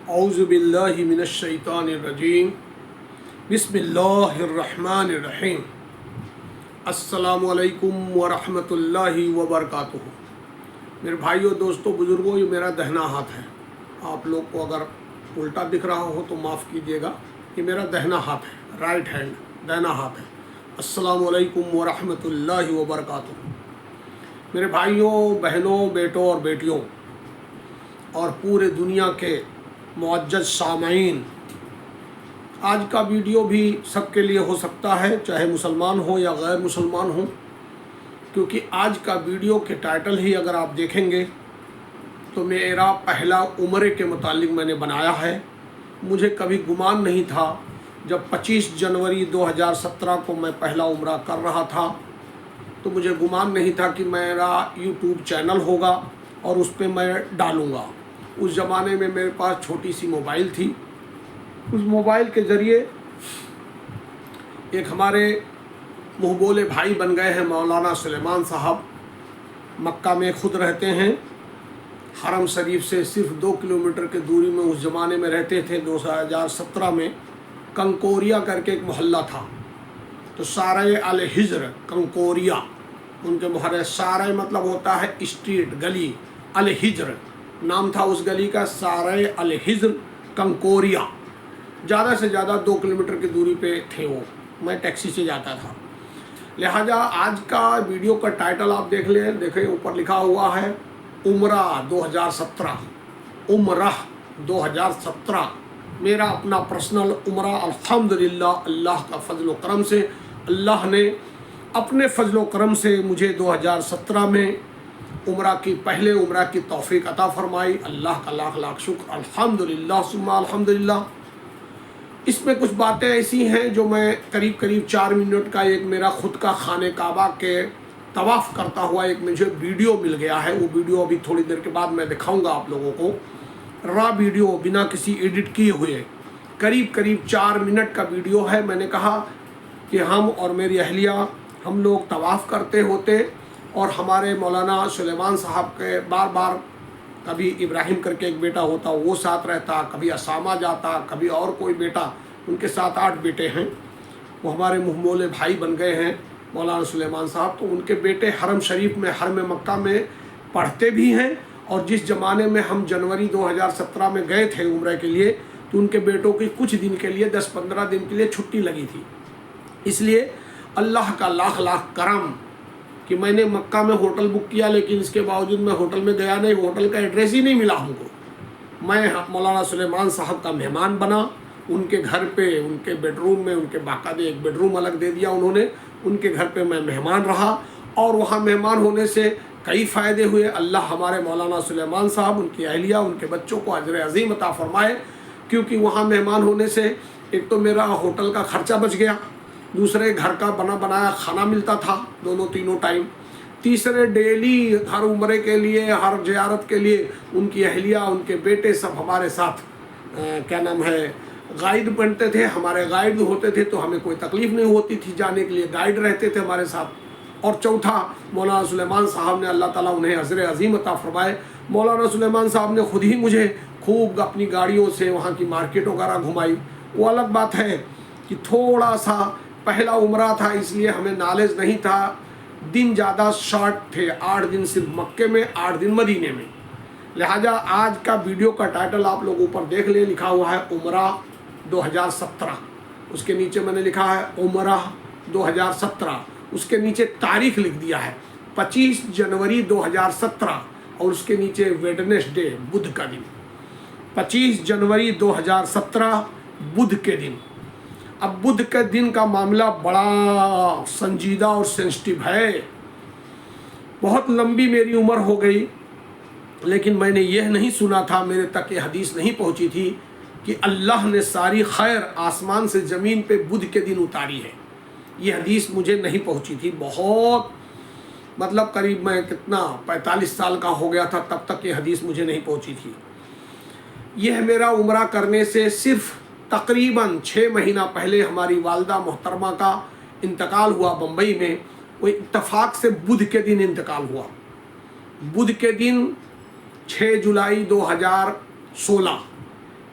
اعوذ باللہ من الشیطان الرجیم بسم اللہ الرحمن الرحیم السلام علیکم ورحمۃ اللہ وبرکاتہ۔ میرے بھائیوں، دوستوں، بزرگوں، یہ میرا دہنا ہاتھ ہے۔ آپ لوگ کو اگر الٹا دکھ رہا ہو تو معاف کیجیے گا، یہ میرا دہنا ہاتھ ہے، رائٹ ہینڈ دہنا ہاتھ ہے۔ السلام علیکم ورحمۃ اللہ وبرکاتہ۔ میرے بھائیوں، بہنوں، بیٹوں اور بیٹیوں اور پورے دنیا کے معزز سامعین، آج کا ویڈیو بھی سب کے لیے ہو سکتا ہے، چاہے مسلمان ہوں یا غیر مسلمان ہوں، کیونکہ آج کا ویڈیو کے ٹائٹل ہی اگر آپ دیکھیں گے تو میرا پہلا عمرے کے متعلق میں نے بنایا ہے۔ مجھے کبھی گمان نہیں تھا، جب 25 جنوری 2017 کو میں پہلا عمرہ کر رہا تھا تو مجھے گمان نہیں تھا کہ میرا یوٹیوب چینل ہوگا اور اس پہ میں ڈالوں گا۔ اس زمانے میں میرے پاس چھوٹی سی موبائل تھی، اس موبائل کے ذریعے ایک ہمارے منہ بولے بھائی بن گئے ہیں مولانا سلیمان صاحب، مکہ میں خود رہتے ہیں، حرم شریف سے صرف 2 کلومیٹر کی دوری میں اس زمانے میں رہتے تھے۔ 2017 میں کنکوریا کر کے ایک محلہ تھا، تو سارے الحجر کنکوریا ان کے محرے، سارے مطلب ہوتا ہے اسٹریٹ، گلی، الحجر نام تھا اس گلی کا، سارے الحجر کنکوریا، زیادہ سے زیادہ 2 کلومیٹر کی دوری پہ تھے وہ، میں ٹیکسی سے جاتا تھا۔ لہٰذا آج کا ویڈیو کا ٹائٹل آپ دیکھ لیں، دیکھیں اوپر لکھا ہوا ہے عمرہ 2017، عمرہ 2017، میرا اپنا پرسنل عمرہ الحمدللہ اللہ کا فضل و کرم سے، اللہ نے اپنے فضل و کرم سے مجھے 2017 میں عمرہ کی پہلے عمرہ کی توفیق عطا فرمائی۔ اللہ کا لاکھ لاکھ شکر، الحمدللہ ثم الحمدللہ۔ اس میں کچھ باتیں ایسی ہیں جو میں قریب 4 منٹ کا ایک میرا خود کا خانہ کعبہ کے طواف کرتا ہوا ایک مجھے ویڈیو مل گیا ہے، وہ ویڈیو ابھی تھوڑی دیر کے بعد میں دکھاؤں گا آپ لوگوں کو، را ویڈیو بنا کسی ایڈٹ کیے ہوئے، قریب 4 منٹ کا ویڈیو ہے۔ میں نے کہا کہ ہم اور میری اہلیہ ہم لوگ طواف کرتے ہوتے اور ہمارے مولانا سلیمان صاحب کے بار بار، کبھی ابراہیم کر کے ایک بیٹا ہوتا وہ ساتھ رہتا، کبھی اسامہ جاتا، کبھی اور کوئی بیٹا، ان کے 7-8 بیٹے ہیں، وہ ہمارے منہ بولے بھائی بن گئے ہیں مولانا سلیمان صاحب، تو ان کے بیٹے حرم شریف میں، حرم مکہ میں پڑھتے بھی ہیں، اور جس زمانے میں ہم جنوری 2017 میں گئے تھے عمرہ کے لیے تو ان کے بیٹوں کی کچھ دن کے لیے 10-15 دن کے لیے چھٹی لگی تھی۔ اس لیے اللہ کا لاکھ لاکھ کرم کہ میں نے مکہ میں ہوٹل بک کیا، لیکن اس کے باوجود میں ہوٹل میں گیا نہیں، ہوٹل کا ایڈریس ہی نہیں ملا ہم کو۔ میں مولانا سلیمان صاحب کا مہمان بنا، ان کے گھر پہ، ان کے بیڈ روم میں، ان کے باقاعدہ ایک بیڈ روم الگ دے دیا انہوں نے، ان کے گھر پہ میں مہمان رہا، اور وہاں مہمان ہونے سے کئی فائدے ہوئے۔ اللہ ہمارے مولانا سلیمان صاحب، ان کی اہلیہ، ان کے بچوں کو اجر عظیم عطا فرمائے، کیونکہ وہاں مہمان ہونے سے ایک تو میرا ہوٹل کا خرچہ بچ گیا، دوسرے گھر کا بنا بنایا کھانا ملتا تھا تینوں ٹائم، تیسرے ڈیلی ہر عمرے کے لیے، ہر زیارت کے لیے ان کی اہلیہ، ان کے بیٹے سب ہمارے ساتھ گائیڈ بنتے تھے، ہمارے گائیڈ ہوتے تھے، تو ہمیں کوئی تکلیف نہیں ہوتی تھی جانے کے لیے، گائیڈ رہتے تھے ہمارے ساتھ۔ اور چوتھا، مولانا سلیمان صاحب نے، اللہ تعالیٰ انہیں اجر عظیم عطا فرمائے، مولانا سلیمان صاحب نے خود ہی مجھے خوب اپنی گاڑیوں سے وہاں کی مارکیٹ وغیرہ گھمائی۔ وہ الگ بات ہے کہ تھوڑا سا پہلا عمرہ تھا، اس لیے ہمیں نالج نہیں تھا، دن زیادہ شارٹ تھے، 8 دن صرف مکے میں، 8 دن مدینے میں۔ لہٰذا آج کا ویڈیو کا ٹائٹل آپ لوگ اوپر دیکھ لیں، لکھا ہوا ہے عمرہ 2017، اس کے نیچے میں نے لکھا ہے عمرہ 2017، اس کے نیچے تاریخ لکھ دیا ہے 25 جنوری 2017، اور اس کے نیچے ویڈنسڈے، بدھ کا دن، 25 جنوری 2017 بدھ کے دن۔ اب بدھ کے دن کا معاملہ بڑا سنجیدہ اور سینسٹیو ہے، بہت لمبی میری عمر ہو گئی، لیکن میں نے یہ نہیں سنا تھا، میرے تک یہ حدیث نہیں پہنچی تھی کہ اللہ نے ساری خیر آسمان سے زمین پہ بدھ کے دن اتاری ہے۔ یہ حدیث مجھے نہیں پہنچی تھی، بہت مطلب قریب میں 45 سال کا ہو گیا تھا تب تک یہ حدیث مجھے نہیں پہنچی تھی۔ یہ میرا عمرہ کرنے سے صرف تقریباً 6 مہینہ پہلے ہماری والدہ محترمہ کا انتقال ہوا بمبئی میں، وہ اتفاق سے بدھ کے دن انتقال ہوا، بدھ کے دن 6 جولائی 2016،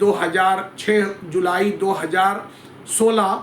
2016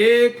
1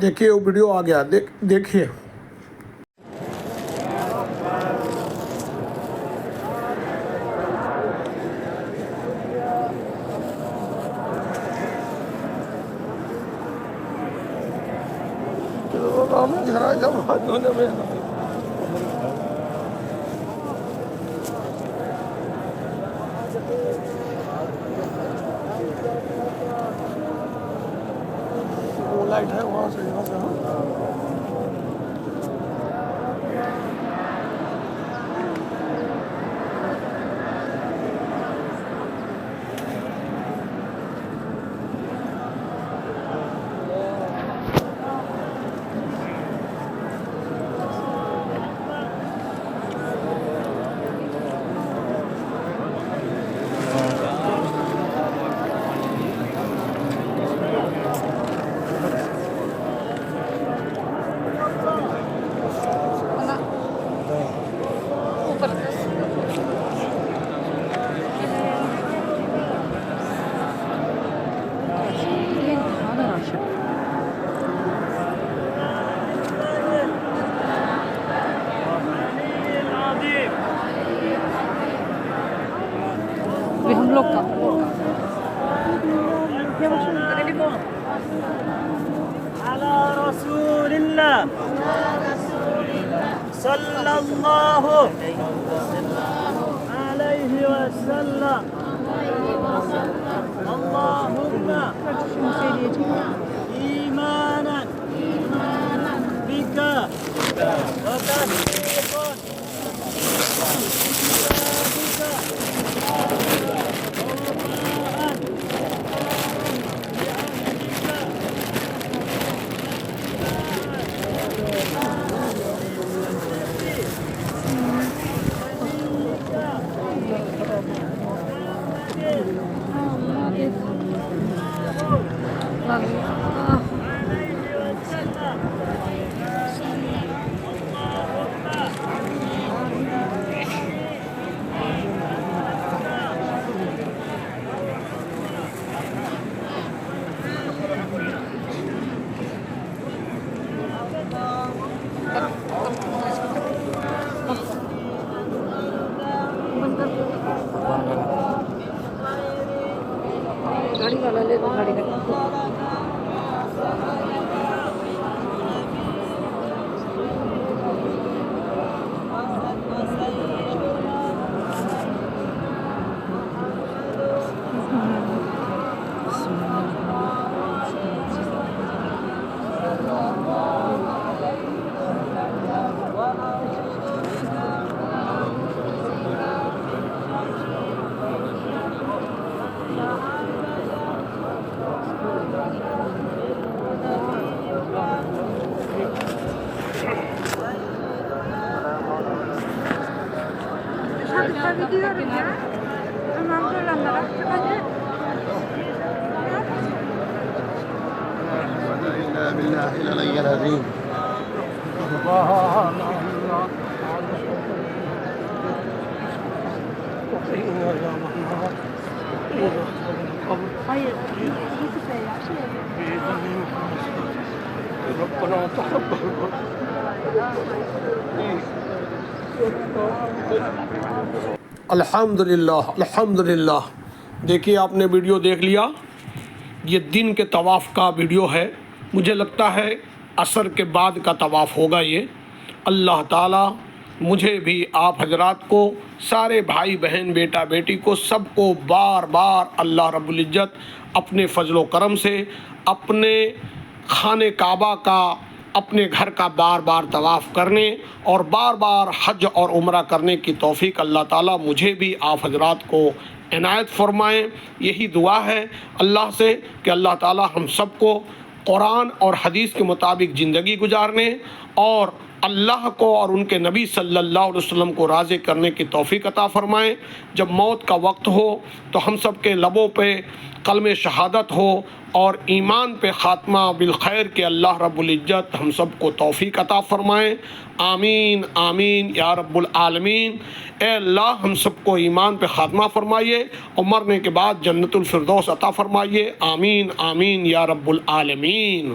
دیکھیے وہ ویڈیو آ گیا، دیکھیے۔ وہ لائٹ ہے وہاں سے ہم لوگ کا على رسول الله صلى الله عليه وسلم اللهم إيمانا بك وتصديقا گاڑی والا لے لو گاڑی کا بالله العلي العظيم ربنا تقبل الحمدللہ الحمدللہ۔ دیکھیے آپ نے ویڈیو دیکھ لیا، یہ دن کے طواف کا ویڈیو ہے۔ مجھے لگتا ہے عصر کے بعد کا طواف ہوگا یہ۔ اللہ تعالیٰ مجھے بھی، آپ حضرات کو، سارے بھائی بہن بیٹا بیٹی کو، سب کو بار بار اللہ رب العزت اپنے فضل و کرم سے اپنے خانہ کعبہ کا، اپنے گھر کا بار بار طواف کرنے اور بار بار حج اور عمرہ کرنے کی توفیق اللہ تعالیٰ مجھے بھی آپ حضرات کو عنایت فرمائیں۔ یہی دعا ہے اللہ سے کہ اللہ تعالیٰ ہم سب کو قرآن اور حدیث کے مطابق زندگی گزارنے اور اللہ کو اور ان کے نبی صلی اللہ علیہ وسلم کو راضی کرنے کی توفیق عطا فرمائیں۔ جب موت کا وقت ہو تو ہم سب کے لبوں پہ کلمہ شہادت ہو اور ایمان پہ خاتمہ بالخیر کے اللہ رب العزت ہم سب کو توفیق عطا فرمائیں۔ آمین آمین یا رب العالمین۔ اے اللہ ہم سب کو ایمان پہ خاتمہ فرمائیے اور مرنے کے بعد جنت الفردوس عطا فرمائیے۔ آمین آمین یا رب العالمین۔